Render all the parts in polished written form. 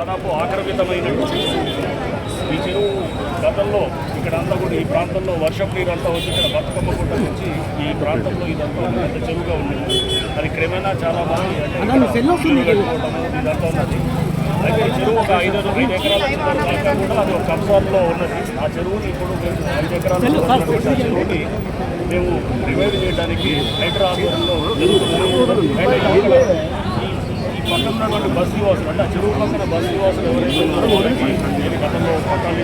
దాదాపు ఆక్రమితమైనటువంటి ఈ చెరువు గతంలో ఇక్కడ అంతా కూడా ఈ ప్రాంతంలో వర్షపు నీరు అంతా వచ్చి ఇక్కడ బతుకమ్మ గుట్ట నుంచి ఈ ప్రాంతంలో ఇదంతా పెద్ద చెరువుగా ఉండేది. అది క్రమేణా చాలా మంది ఇదంతా ఉన్నది. అయితే ఈ చెరువు ఒక 5 ఎకరాల దాకా కూడా అది ఒక కబ్జాల్లో ఉన్నది. ఆ చెరువుని ఇప్పుడు 5 ఎకరాలు చెరువుని మేము రివైవ్ చేయడానికి హైడ్రా ఆధ్వర్యంలో పక్కన ఉన్నటువంటి బస్ నివాసులు అంటే ఆ చెరువు పక్కన బస్ నివాసులు ఎవరైతే ఉన్నారో వాళ్ళకి గతంలో పట్టాలు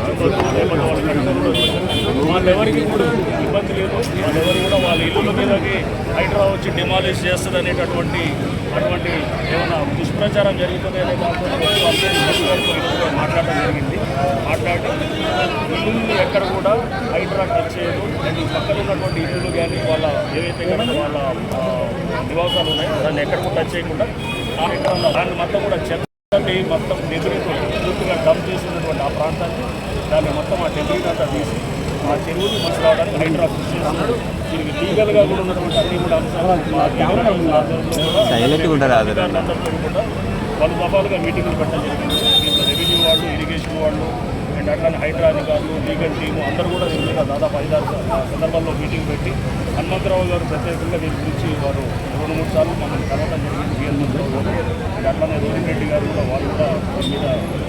వాళ్ళెవరికి కూడా ఇబ్బంది లేదు. వాళ్ళెవరు కూడా వాళ్ళ ఇళ్ళ మీదకి హైడ్రా వచ్చి డిమాలిష్ చేస్తుంది అనేటటువంటి ఏమైనా దుష్ప్రచారం జరుగుతుంది అనే దాంతో మాట్లాడడం జరిగింది. మాట్లాడి ఇల్లు ఎక్కడ కూడా హైడ్రా టచ్ చేయదు. అండ్ ఈ పక్కన ఉన్నటువంటి ఇల్లు కానీ వాళ్ళ ఏవైతే కనుక వాళ్ళ నివాసాలు ఉన్నాయో దాన్ని ఎక్కడ కూడా టచ్ చేయకుండా దాన్ని మొత్తం కూడా చెత్తని మొత్తం డెబ్రీతో పూర్తిగా డంప్ చేసినటువంటి ఆ ప్రాంతాన్ని దాన్ని మొత్తం ఆ డెబ్రీని అంతా తీసి ఆ చెరువుని మంచి రావడానికి హైడ్రా కృషి చేస్తున్నాడు. దీనికి లీగల్గా కూడా ఉన్నటువంటి అన్ని కూడా అంశాలు కూడా పలు దఫాలుగా మీటింగ్లు పెట్టడం జరిగింది. దీంట్లో రెవెన్యూ వాళ్ళు, ఇరిగేషన్ వాళ్ళు అండ్ అట్లానే హైడ్రా అధికారులు, లీగల్ టీము అందరూ కూడా దీని మీద దాదాపు 5-6 సందర్భాల్లో మీటింగ్ పెట్టి హనుమంతరావు గారు ప్రత్యేకంగా దీని గురించి వారు 2-3 సార్లు మనం కలవడం జరిగింది. బిఎల్మంత్రి అండ్ అట్లానే రోహిన్ రెడ్డి గారు కూడా వాళ్ళు కూడా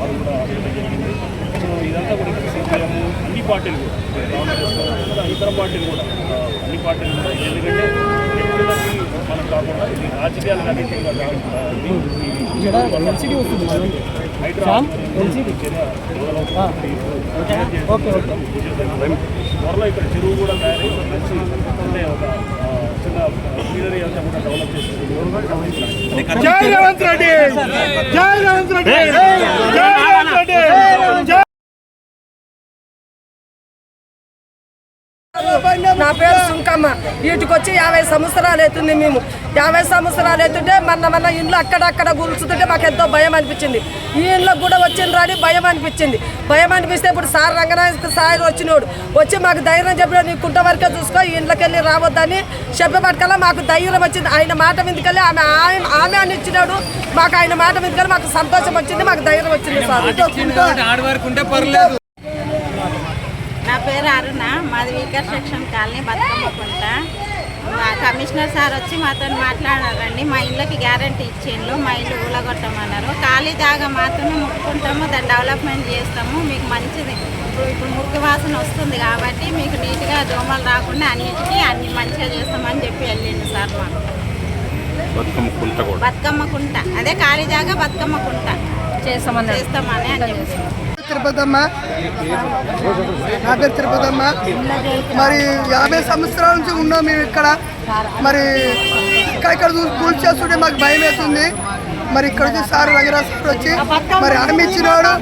అడగడం జరిగింది. సో ఇదంతా కూడా సిపిఎం అన్ని పార్టీలు కూడా కాంగ్రెస్ ఇతర పార్టీలు కూడా అన్ని పార్టీలు కూడా ఎందుకంటే వ్యక్తులకి మనం కాకుండా ఇది రాజకీయాలకు అతీతంగా కాకుండా త్వరలో ఇక్కడ చెరువు కూడా తయారై మంచి అంటే ఒక చిన్న గ్రీనరీ అంతా కూడా డెవలప్ చేస్తుంది. నా పేరు సుంకమ్మ. వీటికి వచ్చి 50 సంవత్సరాలు అవుతుంది. మేము 50 సంవత్సరాలు అవుతుంటే మన ఇంట్లో అక్కడక్కడ కూర్చుంటుంటే మాకు ఎంతో భయం అనిపించింది. ఈ ఇంట్లోకి కూడా వచ్చిండ్రు అని భయం అనిపించింది. భయం అనిపిస్తే ఇప్పుడు సార్ రంగనాథ్ సార్ వచ్చినోడు వచ్చి మాకు ధైర్యం చెప్పిన నీ కుంట వరకే చూసుకో, ఈ ఇంట్లోకి వెళ్ళి రావద్దని చెప్పబట్టుకల్లా మాకు ధైర్యం వచ్చింది. ఆయన మాట మీదకెళ్ళి ఆమె అని ఇచ్చినాడు. మాకు ఆయన మాట మీదకెళ్ళి మాకు సంతోషం వచ్చింది, మాకు ధైర్యం వచ్చింది. సార్ నా పేరు అరుణ, మాది weaker section colony Bathukammakunta. Commissioner sir వచ్చి మాతో మాట్లాడారండి. మా ఇళ్ళకి గ్యారంటీ ఇచ్చిండ్రు, మా ఇల్లు ఊలగొట్టమన్నారు. ఖాళీ జాగా మాత్రమే ముట్టుకుంటాము, దాన్ని డెవలప్మెంట్ చేస్తాము, మీకు మంచిది. ఇప్పుడు మురికి వాసన వస్తుంది కాబట్టి మీకు నీట్గా దోమలు రాకుండా అన్నిటికీ అన్ని మంచిగా చేస్తామని చెప్పి వెళ్ళిండు సార్. మాకు బతుకమ్మకుంట అదే ఖాళీ జాగా బతుకమ్మకుంట చేస్తామని అని చెప్పి. తిరుపతమ్మ, నా పేరు తిరుపతమ్మ. మరి 50 సంవత్సరాల నుంచి ఉన్నాం మేము ఇక్కడ. మరి ఇక్కడ కూల్చేస్తుంటే మాకు భయం అవుతుంది. మరి ఇక్కడ వచ్చి సార్ రంగరాజ్ సార్ వచ్చి మరి హామీ ఇచ్చినాడు.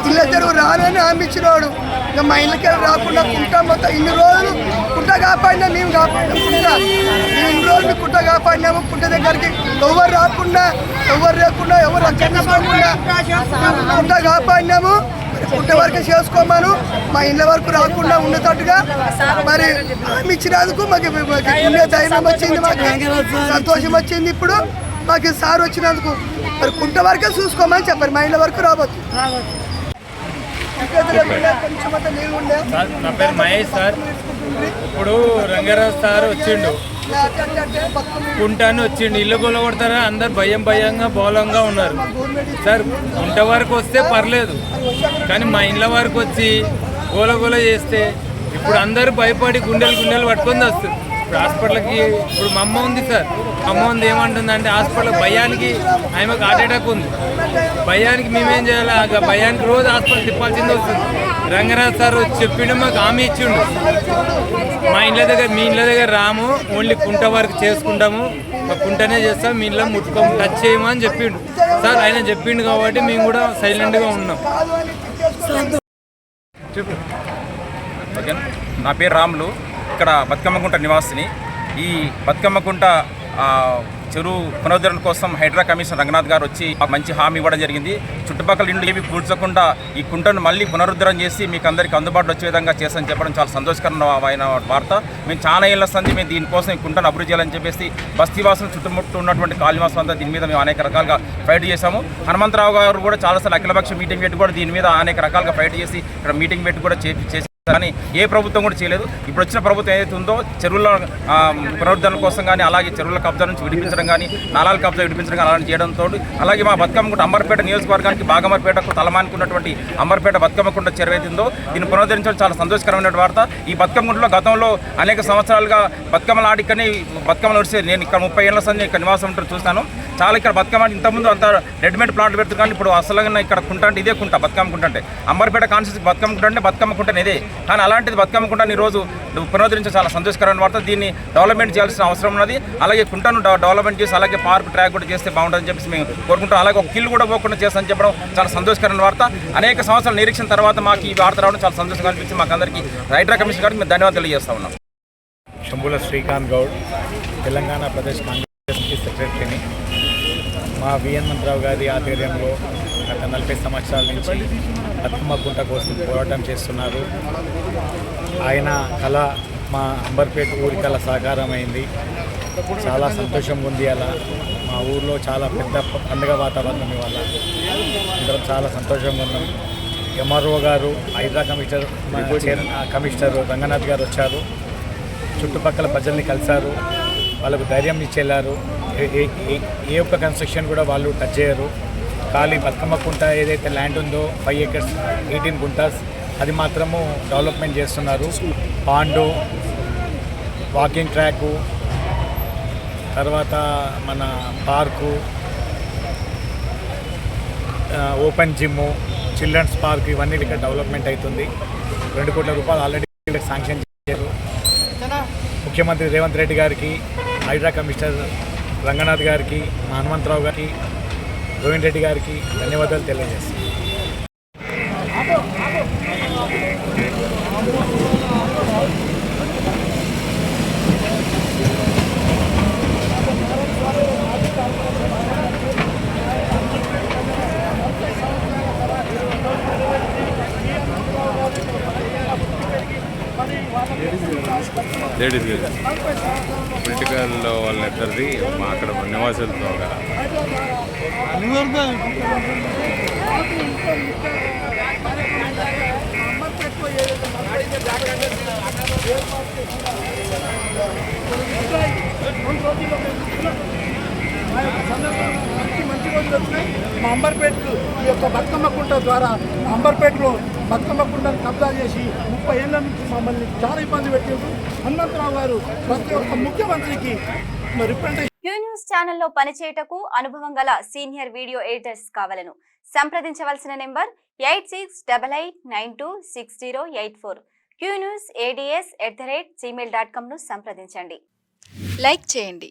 ఇళ్ళ చెరువు రానని హామీ ఇచ్చినాడు. ఇక మా ఇళ్ళకి రాకుండా కుంట మొత్తం ఇన్ని రోజులు కుంట కాపాడినా మేము కాపాడినాం. ఇన్ని రోజులు కుంట కాపాడినాము. కుంట దగ్గరికి ఎవరు రాకుండా ఎవరు రక్షణ తీసుకోకుండా కుంట కాపాడినాము. కుంట వరకు చేసుకోమను, మా ఇళ్ళ వరకు రాకుండా ఉండేటట్టుగా మరి హామీ ఇచ్చినందుకు మాకు ధైర్యం వచ్చింది, మాకు సంతోషం వచ్చింది. ఇప్పుడు మాకు సార్ వచ్చినందుకు మరి కుంట వరకే చూసుకోమని చెప్పారు, మా ఇళ్ళ వరకు రావద్దు. నా పేరు మహేష్ సార్. ఇప్పుడు రంగరాజ్ సార్ వచ్చిండు, కుంటాన్ని వచ్చిండు, ఇల్లు గొల్ల కొడతారా అందరు భయంగా బోలంగా ఉన్నారు సార్. కుంట వరకు వస్తే పర్లేదు, కానీ మా ఇళ్ళ వరకు వచ్చి గోల చేస్తే ఇప్పుడు అందరూ భయపడి గుండెలు పట్టుకొని వస్తారు. ఇప్పుడు హాస్పిటల్కి ఇప్పుడు మా అమ్మ ఉంది సార్. అమ్మ ఉంది ఏమంటుందంటే హాస్పిటల్ భయానికి ఆమెకు హార్ట్ అటాక్ ఉంది. భయానికి మేమేం చేయాలి? ఆ భయానికి రోజు హాస్పిటల్ తిప్పాల్సింది వస్తుంది. రంగరాజ్ సార్ చెప్పిండు, మాకు హామీ ఇచ్చిండు, మా మీ ఇండ్ల దగ్గర రాము, ఓన్లీ కుంట వరకు చేసుకుంటాము, మా కుంటనే చేస్తాం, మీ ఇంట్లో ముట్టుకోము, టచ్ చేయము అని చెప్పిండు సార్. ఆయన చెప్పిండు కాబట్టి మేము కూడా సైలెంట్గా ఉన్నాం. ఓకే, నా పేరు రాములు, ఇక్కడ బతుకమ్మకుంట నివాసిని. ఈ బతుకమ్మకుంట చెరువు పునరుద్ధరణ కోసం హైడ్రా కమిషనర్ రంగనాథ్ గారు వచ్చి మంచి హామీ ఇవ్వడం జరిగింది. చుట్టుపక్కల ఇండ్లు ఏవి కూల్చకుండా ఈ కుంటను మళ్ళీ పునరుద్ధరణ చేసి మీకు అందరికీ అందుబాటులో వచ్చే విధంగా చేస్తామని చెప్పడం చాలా సంతోషకరమైన వార్త. మేము చాలా ఏళ్ళ సంది మేము దీనికోసం ఈ కుంటను అభివృద్ధి చేయాలని చెప్పేసి బస్తీవాసులు చుట్టుముట్టు ఉన్నటువంటి కాలనీవాసులు అంతా దీని మీద మేము అనేక రకాలుగా ఫైట్ చేశాము. హనుమంతరావు గారు కూడా చాలాసార్లు అఖిలపక్ష మీటింగ్ పెట్టి కూడా దీని మీద అనేక రకాలుగా ఫైట్ చేసి ఇక్కడ మీటింగ్ పెట్టి కూడా చేసి కానీ ఏ ప్రభుత్వం కూడా చేయలేదు. ఇప్పుడు వచ్చిన ప్రభుత్వం ఏదైతే ఉందో చెరువుల పునరుద్ధరణ కోసం కానీ అలాగే చెరువుల కబ్జా నుంచి విడిపించడం కానీ నాలాల కబ్జా విడిపించడం కానీ అలాంటి చేయడంతో అలాగే మా బతుకమ్మకుంట అంబర్పేట నియోజకవర్గానికి బాగమర్పేటకు తలమానుకున్నటువంటి అంబర్పేట బతుకమ్మకుంట చెరువు అయితే ఉందో దీన్ని పునరుద్ధరించడం చాలా సంతోషకరమైన వార్త. ఈ బతుకమ్మకుంటలో గతంలో అనేక సంవత్సరాలుగా బతుకమ్మలు ఆడికని బతుకమ్మలు నడిచే నేను ఇక్కడ 30 ఏళ్ల సంది ఇక్కడ నివాసం ఉంటారు చూస్తాను. చాలా ఇక్కడ బతుకమ్మ ఇంతకుముందు అంత రెడీమేడ్ ప్లాంట్లు పెడుతుంది కానీ ఇప్పుడు అసలుగా ఇక్కడ కుంట అంటే ఇదే కుంట బతుకమ్మ కుంట అంటే అంబర్పేట కాన్స్టిట్యూన్సీ బతుకమ్మ కుంట అంటే బతుకమ్మ కుంట ఇదే. కానీ అలాంటిది బతుకమ్మ కుంటని ఈరోజు పునరుద్ధరించడం చాలా సంతోషకరమైన వార్త. దీన్ని డెవలప్మెంట్ చేయాల్సిన అవసరం ఉన్నది. అలాగే కుంటను డెవలప్మెంట్ చేసి అలాగే పార్క్ ట్రాక్ కూడా చేస్తే బాగుంటుందని చెప్పేసి మేము కోరుకుంటాం. అలాగే ఒక కిల్లు కూడా పోకుండా చేస్తామని చెప్పడం చాలా సంతోషకరమైన వార్త. అనేక సంవత్సరాల నిరీక్షణ తర్వాత మాకు ఈ వార్త రావడం చాలా సంతోషంగా అనిపించి మాకు అందరికీ హైడ్రా కమిషన్ గారికి మేము ధన్యవాదాలు తెలియజేస్తా ఉన్నాం. శంభుల శ్రీకాంత్ గౌడ్, తెలంగాణ ప్రదేశ్ కాంగ్రెస్ సెక్రటరీని. మా విఎన్ మంత్రావు గారి ఆధ్వర్యంలో గత 40 సంవత్సరాల నుంచి బతుకమ్మ కుంట కోసం పోరాటం చేస్తున్నారు. ఆయన కళ మా అంబర్పేట ఊరి కళ సాకారమైంది. చాలా సంతోషంగా ఉంది. అలా మా ఊర్లో చాలా పెద్ద పండుగ వాతావరణం ఇవాళ అందరం చాలా సంతోషంగా ఉన్నాం. ఎంఆర్ఓ గారు, హైడ్రా కమిషనర్ రంగనాథ్ గారు వచ్చారు. చుట్టుపక్కల ప్రజల్ని కలిశారు, వాళ్ళకు ధైర్యం ఇచ్చేళ్ళారు. ఏ ఒక్క కన్స్ట్రక్షన్ కూడా వాళ్ళు టచ్ చేయరు. ఖాళీ బతుకమ్మ కుంట ఏదైతే ల్యాండ్ ఉందో 5 acres 18 గుంటాస్ అది మాత్రము డెవలప్మెంట్ చేస్తున్నారు. పాండు, వాకింగ్ ట్రాకు, తర్వాత మన park, open gym, children's park ఇవన్నీ ఇక్కడ డెవలప్మెంట్ అవుతుంది. 2 కోట్ల రూపాయలు ఆల్రెడీ శాంక్షన్ చేశారు. ముఖ్యమంత్రి రేవంత్ రెడ్డి గారికి, హైడ్రా కమిషనర్ రంగనాథ్ గారికి, మా హనుమంతరావు గారికి, గోవింద్ రెడ్డి గారికి ధన్యవాదాలు తెలియజేస్తాను. లేడీస్ పొలిటికల్ వాళ్ళిద్దరిది మా అక్కడ నివాసులతో కదా. మా అంబర్పేటకు ఈ యొక్క బతుకమ్మ కుంట ద్వారా అంబర్పేటలో బతుకమ్మ కుంటను కబ్జా చేసి 30 ఏళ్ళ నుంచి మమ్మల్ని చాలా ఇబ్బంది పెట్టారు. హనుమంతరావు గారు ప్రతి ఒక్క ముఖ్యమంత్రికి రిప్రజెంటేషన్. క్యూ న్యూస్ ఛానల్లో పనిచేయటకు అనుభవం గల సీనియర్ వీడియో ఎడిటర్స్ కావాలను సంప్రదించవలసిన నెంబర్ 8688926084. qnewsads@gmail.com ను సంప్రదించండి. లైక్ చేయండి.